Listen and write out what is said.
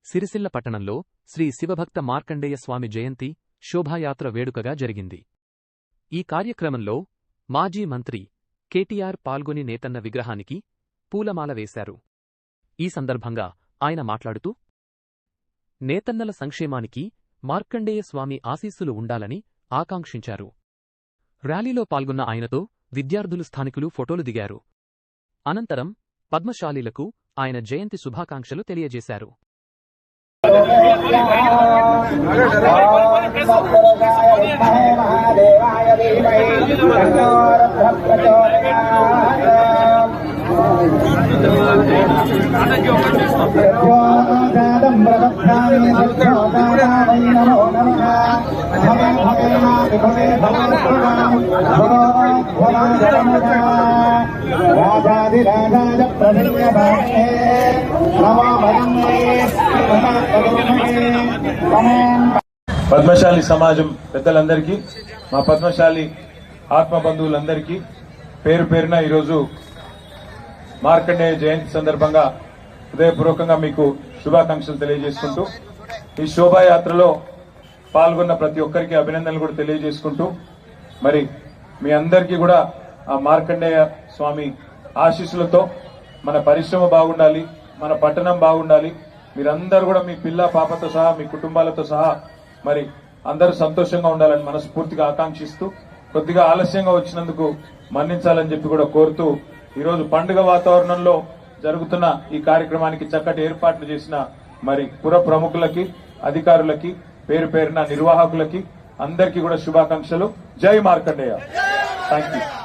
సిరిసిల్ల పట్టణంలో శ్రీ శివభక్త మార్కండేయ స్వామి జయంతి శోభాయాత్ర వేడుకగా జరిగింది. ఈ కార్యక్రమంలో మాజీ మంత్రి కేటీఆర్ పాల్గొని నేతన్న విగ్రహానికి పూలమాల వేశారు. ఈ సందర్భంగా ఆయన మాట్లాడుతూ, నేతన్నల సంక్షేమానికి మార్కండేయ స్వామి ఆశీస్సులు ఉండాలని ఆకాంక్షించారు. ర్యాలీలో పాల్గొన్న ఆయనతో విద్యార్థులు, స్థానికులు ఫోటోలు దిగారు. అనంతరం పద్మశాలీలకు ఆయన జయంతి శుభాకాంక్షలు తెలియజేశారు. పద్మశాలి సమాజం పెద్దలందరికీ, మా పద్మశాలి ఆత్మ బంధువులందరికీ పేరు పేరున ఈరోజు మార్కండేయ జయంతి సందర్భంగా హృదయపూర్వకంగా మీకు శుభాకాంక్షలు తెలియజేసుకుంటూ, ఈ శోభాయాత్రలో పాల్గొన్న ప్రతి ఒక్కరికి అభినందనలు కూడా తెలియజేసుకుంటూ, మరి మీ అందరికీ కూడా ఆ మార్కండేయ స్వామి ఆశీస్సులతో మన పరిశ్రమ బాగుండాలి, మన పట్టణం బాగుండాలి, మీరందరూ కూడా మీ పిల్ల పాపతో సహా, మీ కుటుంబాలతో సహా మరి అందరూ సంతోషంగా ఉండాలని మనస్ఫూర్తిగా ఆకాంక్షిస్తూ, కొద్దిగా ఆలస్యంగా వచ్చినందుకు మన్నించాలని చెప్పి కూడా కోరుతూ, ఈరోజు పండుగ వాతావరణంలో జరుగుతున్న ఈ కార్యక్రమానికి చక్కటి ఏర్పాట్లు చేసిన మరి పుర ప్రముఖులకి, అధికారులకి, పేరు పేరున నిర్వాహకులకి అందరికీ కూడా శుభాకాంక్షలు. జై మార్కండేయ. Thank you.